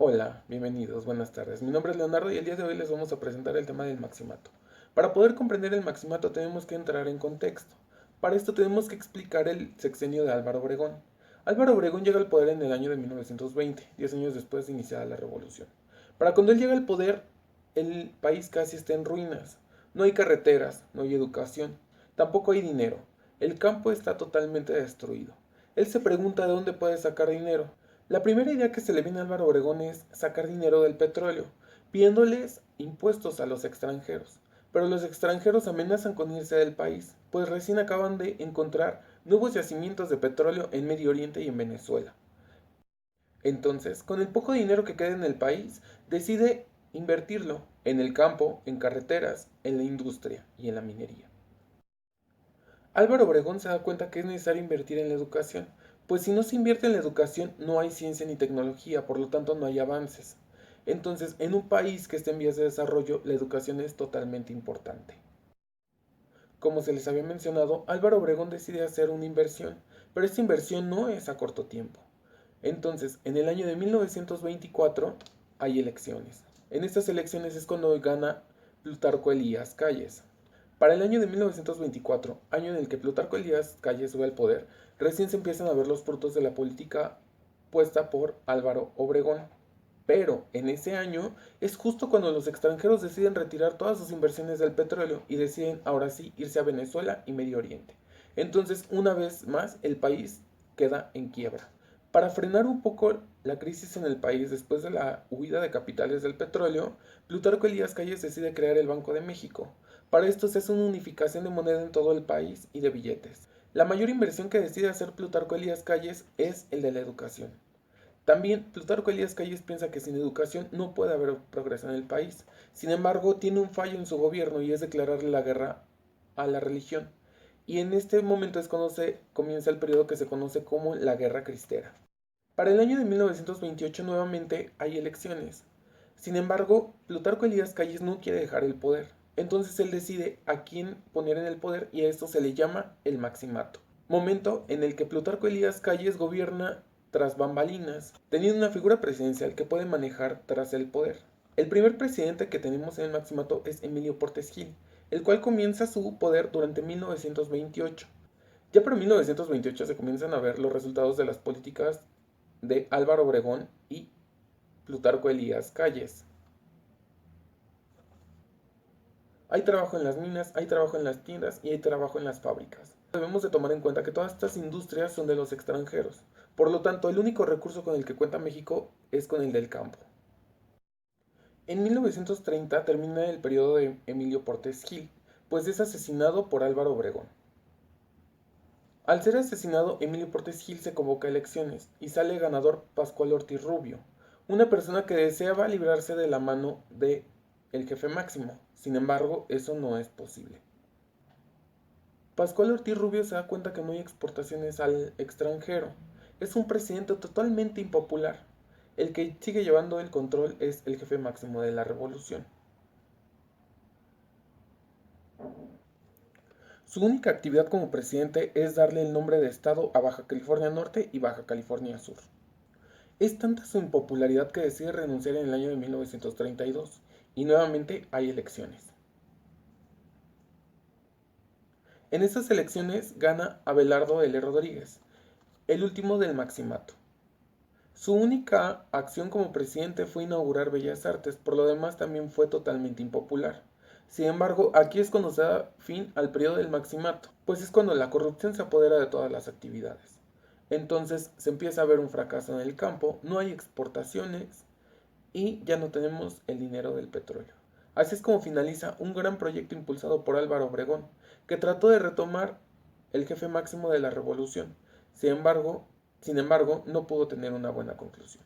Hola, bienvenidos, buenas tardes. Mi nombre es Leonardo y el día de hoy les vamos a presentar el tema del maximato. Para poder comprender el maximato tenemos que entrar en contexto. Para esto tenemos que explicar el sexenio de Álvaro Obregón. Álvaro Obregón llega al poder en el año de 1920, 10 años después de iniciada la revolución. Para cuando él llega al poder, el país casi está en ruinas. No hay carreteras, no hay educación, tampoco hay dinero. El campo está totalmente destruido. Él se pregunta de dónde puede sacar dinero. La primera idea que se le viene a Álvaro Obregón es sacar dinero del petróleo, pidiéndoles impuestos a los extranjeros. Pero los extranjeros amenazan con irse del país, pues recién acaban de encontrar nuevos yacimientos de petróleo en Medio Oriente y en Venezuela. Entonces, con el poco dinero que queda en el país, decide invertirlo en el campo, en carreteras, en la industria y en la minería. Álvaro Obregón se da cuenta que es necesario invertir en la educación, pues si no se invierte en la educación no hay ciencia ni tecnología, por lo tanto no hay avances. Entonces, en un país que esté en vías de desarrollo, la educación es totalmente importante. Como se les había mencionado, Álvaro Obregón decide hacer una inversión, pero esta inversión no es a corto tiempo. Entonces, en el año de 1924 hay elecciones. En estas elecciones es cuando gana Plutarco Elías Calles. Para el año de 1924, año en el que Plutarco Elías Calles sube al poder, recién se empiezan a ver los frutos de la política puesta por Álvaro Obregón. Pero en ese año es justo cuando los extranjeros deciden retirar todas sus inversiones del petróleo y deciden ahora sí irse a Venezuela y Medio Oriente. Entonces, una vez más, el país queda en quiebra. Para frenar un poco la crisis en el país después de la huida de capitales del petróleo, Plutarco Elías Calles decide crear el Banco de México. Para esto se hace una unificación de moneda en todo el país y de billetes. La mayor inversión que decide hacer Plutarco Elías Calles es el de la educación. También Plutarco Elías Calles piensa que sin educación no puede haber progreso en el país. Sin embargo, tiene un fallo en su gobierno y es declararle la guerra a la religión. Y en este momento es cuando se comienza el periodo que se conoce como la Guerra Cristera. Para el año de 1928 nuevamente hay elecciones. Sin embargo, Plutarco Elías Calles no quiere dejar el poder. Entonces él decide a quién poner en el poder y a esto se le llama el maximato. Momento en el que Plutarco Elías Calles gobierna tras bambalinas, teniendo una figura presidencial que puede manejar tras el poder. El primer presidente que tenemos en el maximato es Emilio Portes Gil, el cual comienza su poder durante 1928. Ya para 1928 se comienzan a ver los resultados de las políticas de Álvaro Obregón y Plutarco Elías Calles. Hay trabajo en las minas, hay trabajo en las tiendas y hay trabajo en las fábricas. Debemos de tomar en cuenta que todas estas industrias son de los extranjeros. Por lo tanto, el único recurso con el que cuenta México es con el del campo. En 1930 termina el periodo de Emilio Portes Gil, pues es asesinado por Álvaro Obregón. Al ser asesinado, Emilio Portes Gil se convoca a elecciones y sale ganador Pascual Ortiz Rubio, una persona que deseaba librarse de la mano de el jefe máximo. Sin embargo, eso no es posible. Pascual Ortiz Rubio se da cuenta que no hay exportaciones al extranjero. Es un presidente totalmente impopular. El que sigue llevando el control es el jefe máximo de la revolución. Su única actividad como presidente es darle el nombre de estado a Baja California Norte y Baja California Sur. Es tanta su impopularidad que decide renunciar en el año de 1932 y nuevamente hay elecciones. En estas elecciones gana Abelardo L. Rodríguez, el último del maximato. Su única acción como presidente fue inaugurar Bellas Artes, por lo demás también fue totalmente impopular. Sin embargo, aquí es cuando se da fin al periodo del maximato, pues es cuando la corrupción se apodera de todas las actividades. Entonces se empieza a ver un fracaso en el campo, no hay exportaciones y ya no tenemos el dinero del petróleo. Así es como finaliza un gran proyecto impulsado por Álvaro Obregón, que trató de retomar el jefe máximo de la revolución. Sin embargo, no pudo tener una buena conclusión.